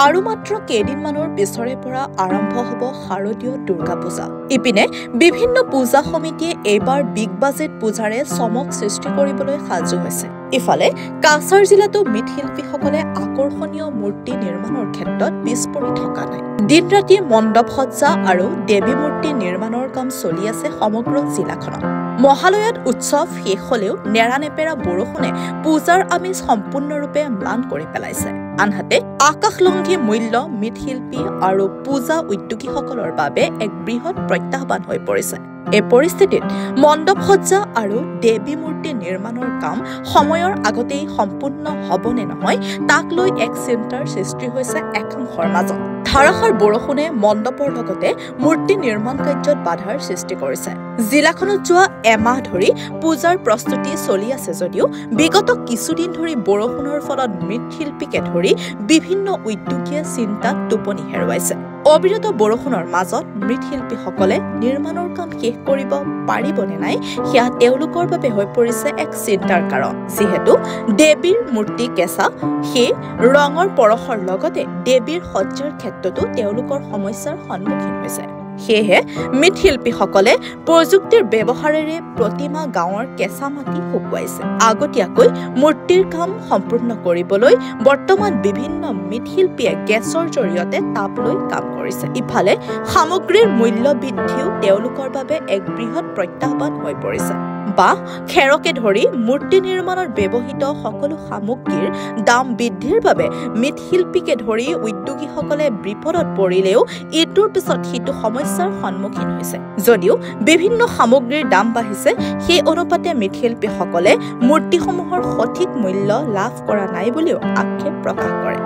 আৰু মাত্ৰ কেইদিনমানৰ পিছৰে পৰা আৰম্ভ হ'ব শাৰদীয় দুৰ্গা পূজা। ইপিনে বিভিন্ন পূজা সমিতিয়ে এইবাৰ বিগ বাজেট পূজাৰে চমক সৃষ্টি কৰিবলৈ সাজু হৈছে। ইফালে কাছাৰ জিলাতো মৃৎশিল্পীসকলে আকৰ্ষণীয় মূৰ্তি নিৰ্মাণৰ ক্ষেত্ৰত পিছ পৰি থকা নাই। দিন ৰাতি মণ্ডপ সজ্জা আৰু দেৱী মূৰ্তি নিৰ্মাণৰ কাম চলি আছে সমগ্ৰ জিলাখনত। মহালয়াত উৎসৱ শেষ হলেও নেৰানেপেৰা বৰষুণে পূজাৰ আমেজ সম্পূৰ্ণৰূপে ম্লান কৰি পেলাইছে। আনহাতে আকাশলংঘী মূল্য মৃৎশিল্পী আৰু পূজা উদ্যোগীসকলৰ বাবে এক বৃহৎ প্ৰত্যাহ্বান হৈ পৰিছে। এই পৰিস্থিতিত মণ্ডপ সজ্জা আৰু দেৱী মূৰ্তি নিৰ্মাণৰ কাম সময়ৰ আগতেই সম্পূৰ্ণ হ'বনে নহয় তাক লৈ এক চিন্তাৰ সৃষ্টি হৈছে একাংশৰ মাজত। ধাৰাসাৰ বৰষুণে মণ্ডপৰ লগতে মূৰ্তি নিৰ্মাণ কাৰ্যত বাধাৰ সৃষ্টি কৰিছে। জিলাখনত যোৱা এমাহ ধৰি পূজাৰ প্ৰস্তুতি চলি আছে যদিও বিগত কিছুদিন ধৰি বৰষুণৰ ফলত মৃৎশিল্পীকে ধৰি বিভিন্ন উদ্যোগীয়ে চিন্তাত টোপনি হেৰুৱাইছে। অবিৰত বৰষুণৰ মাজত মৃৎশিল্পীসকলে নিৰ্মাণৰ কাম শেষ কৰিব পাৰিবনে নাই সেয়া তেওঁলোকৰ বাবে হৈ পৰিছে এক চিন্তাৰ কাৰণ। যিহেতু দেৱীৰ মূৰ্তি কেঁচা, সেই ৰঙৰ পৰশৰ লগতে দেৱীৰ সজ্জাৰ ক্ষেত্ৰতো তেওঁলোকৰ সমস্যাৰ সন্মুখীন হৈছে। সেয়েহে মৃৎশিল্পীসকলে প্ৰযুক্তিৰ ব্যৱহাৰেৰে প্ৰতিমা গাঁৱৰ কেঁচা মাটি শুকুৱাইছে। আগতীয়াকৈ মূৰ্তিৰ কাম সম্পূৰ্ণ কৰিবলৈ বৰ্তমান বিভিন্ন মৃৎশিল্পীয়ে গেছৰ জৰিয়তে তাপ লৈ কাম কৰিছে। ইফালে সামগ্ৰীৰ মূল্য বৃদ্ধিও তেওঁলোকৰ বাবে এক বৃহৎ প্ৰত্যাহ্বান হৈ পৰিছে। বাঁহ, খেৰকে ধৰি মূৰ্তি নিৰ্মাণত ব্যৱহৃত সকলো সামগ্ৰীৰ দাম বৃদ্ধিৰ বাবে মৃৎশিল্পীকে ধৰি উদ্যোগীসকলে বিপদত পৰিলেও ইটোৰ পিছত সিটো সমস্যাৰ সন্মুখীন হৈছে। যদিও বিভিন্ন সামগ্ৰীৰ দাম বাঢ়িছে, সেই অনুপাতে মৃৎশিল্পীসকলে মূৰ্তিসমূহৰ সঠিক মূল্য লাভ কৰা নাই বুলিও আক্ষেপ প্রকাশ করে।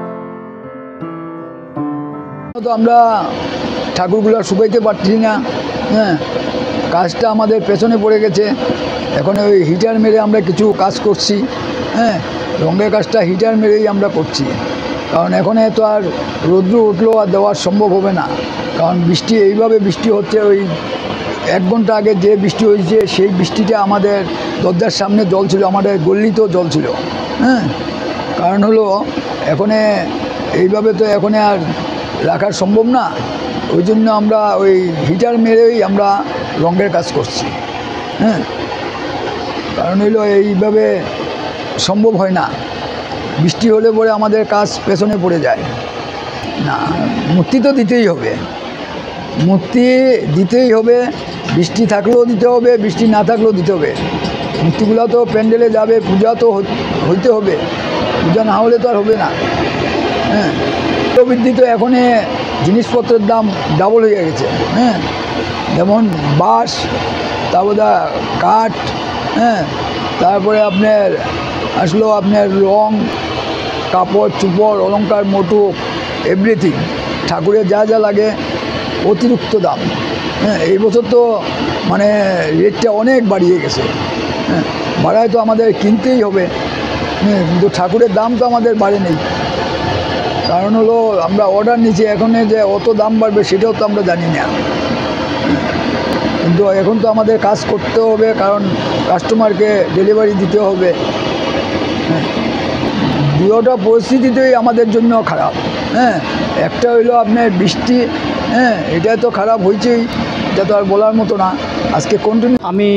আমরা ঠাকুরগুলো শুকাইতে পারছি না, হ্যাঁ, কাজটা আমাদের পেছনে পড়ে গেছে। এখন ওই হিটার মেরে আমরা কিছু কাজ করছি, হ্যাঁ, রঙের কাজটা হিটার মেরেই আমরা করছি। কারণ এখন তো আর রৌদ্র উঠলেও আর দেওয়া সম্ভব হবে না। কারণ বৃষ্টি এইভাবে বৃষ্টি হচ্ছে, ওই 1 ঘন্টা আগে যে বৃষ্টি হয়েছে সেই বৃষ্টিটা আমাদের দরজার সামনে জল ছিল, আমাদের গল্লিতেও জল ছিল, হ্যাঁ। কারণ হলো এখন এইভাবে তো এখন আর রাখা সম্ভব না, ওই জন্য আমরা ওই হিটার মেরেই আমরা রঙের কাজ করছি, হ্যাঁ। কারণ হলো এইভাবে সম্ভব হয় না, বৃষ্টি হলে পরে আমাদের কাজ পেছনে পড়ে যায় না। মূর্তি তো দিতেই হবে, মূর্তি দিতেই হবে, বৃষ্টি থাকলেও দিতে হবে, বৃষ্টি না থাকলেও দিতে হবে। মূর্তিগুলো তো প্যান্ডেলে যাবে, পূজা তো হইতে হবে, পূজা না হলে তো আর হবে না, হ্যাঁ। বৃদ্ধি তো এখন জিনিসপত্রের দাম ডাবল হয়ে গেছে, হ্যাঁ। যেমন বাঁশ, তারপরে কাঠ, হ্যাঁ, তারপরে আপনার আসলো আপনার রং, কাপড় চোপড়, অলঙ্কার, মোটু, এভরিথিং, ঠাকুরের যা যা লাগে অতিরিক্ত দাম, হ্যাঁ। এই বছর তো মানে রেটটা অনেক বাড়িয়ে গেছে, হ্যাঁ। বাড়ায় তো আমাদের কিনতেই হবে, হ্যাঁ, কিন্তু ঠাকুরের দাম তো আমাদের বাড়ে নেই। কারণ হলো আমরা অর্ডার নিচ্ছি, এখন যে অত দাম বাড়বে সেটাও তো আমরা জানি না, কিন্তু এখন তো আমাদের কাজ করতে হবে, কারণ কাস্টমারকে ডেলিভারি দিতে হবে, হ্যাঁ। দুটো পরিস্থিতিতেই আমাদের জন্য খারাপ, হ্যাঁ। একটা হইলো আপনার বৃষ্টি, হ্যাঁ, এটা তো খারাপ হয়েছেই, এটা তো আর বলার মতো না। আজকে কন্টিনিউ আমি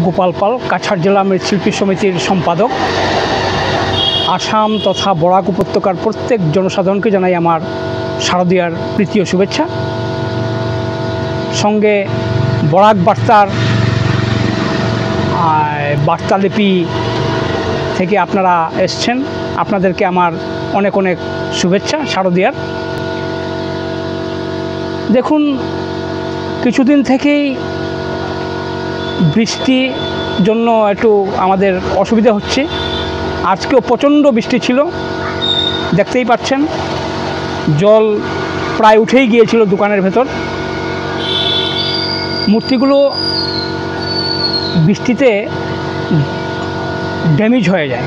গোপাল পাল, কাছাড় জেলা মৃৎশিল্পী সমিতির সম্পাদক। আসাম তথা বরাক উপত্যকার প্রত্যেক জনসাধারণকে জানাই আমার শারদীয়ার প্রীতি ও শুভেচ্ছা। সঙ্গে বরাক বার্তার বার্তালিপি থেকে আপনারা এসছেন, আপনাদেরকে আমার অনেক অনেক শুভেচ্ছা শারদীয়ার। দেখুন, কিছুদিন থেকেই বৃষ্টির জন্য একটু আমাদের অসুবিধা হচ্ছে। আজকেও প্রচণ্ড বৃষ্টি ছিল, দেখতেই পাচ্ছেন জল প্রায় উঠেই গিয়েছিল দোকানের ভেতর। মূর্তিগুলো বৃষ্টিতে ড্যামেজ হয়ে যায়,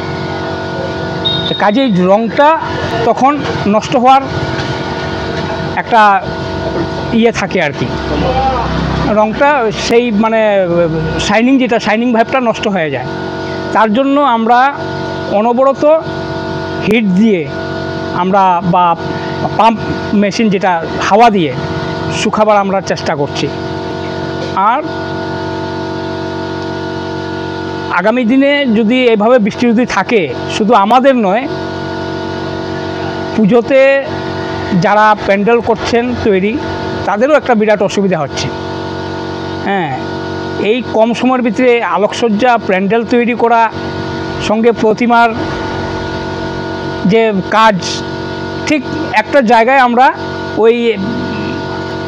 কাজেই রঙটা তখন নষ্ট হওয়ার একটা থাকে আর কি। রঙটা সেই মানে শাইনিং, যেটা শাইনিং ভাইবটা নষ্ট হয়ে যায়। তার জন্য আমরা অনবরত হিট দিয়ে আমরা বা পাম্প মেশিন যেটা হাওয়া দিয়ে শুকাবার আমরা চেষ্টা করছি। আর আগামী দিনে যদি এভাবে বৃষ্টি যদি থাকে, শুধু আমাদের নয়, পুজোতে যারা প্যান্ডেল করছেন তৈরি, তাদেরও একটা বিরাট অসুবিধা হচ্ছে। হ্যাঁ, এই কম সময়ের ভিতরে আলোকসজ্জা প্যান্ডেল তৈরি করা, সঙ্গে প্রতিমার যে কাজ, ঠিক একটা জায়গায় আমরা ওই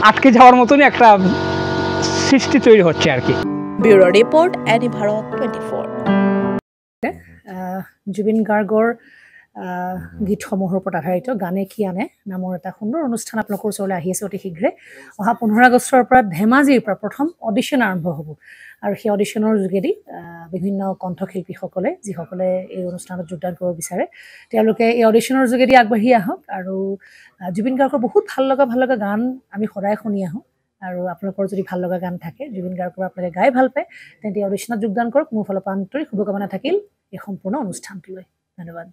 আটকে যাওয়ার মতনই একটা সৃষ্টি তৈরি হচ্ছে আর কি। Bureau report, any Bharat 24। Zubeen গাৰ্গৰ গীতসমূহৰ ওপৰত আধাৰিত গানে কি আনে নামৰ এটা সুন্দৰ অনুষ্ঠান আপোনালোকৰ ওচৰলৈ আহি আছে অতি শীঘ্ৰে। অহা 15 আগষ্টৰ পৰা ধেমাজিৰ পৰা প্ৰথম অডিশ্যন আৰম্ভ হ'ব আৰু সেই অডিশ্যনৰ যোগেদি বিভিন্ন কণ্ঠশিল্পীসকলে যিসকলে এই অনুষ্ঠানত যোগদান কৰিব বিচাৰে তেওঁলোকে এই অডিশ্যনৰ যোগেদি আগবাঢ়ি আহক। আৰু জুবিন গাৰ্গৰ বহুত ভাল লগা গান আমি সদায় শুনি আহোঁ। আৰু আপোনালোকৰ যদি ভাল লগা গান থাকে, জুবিন গাৰ্গৰ আপোনালোকে গাই ভাল পায়, তেন্তে অডিশ্যনত যোগদান কৰক। মোৰ ফালৰ পৰা আন্তৰিক শুভকামনা থাকিল এই সম্পূৰ্ণ অনুষ্ঠানটোলৈ। ধন্যবাদ।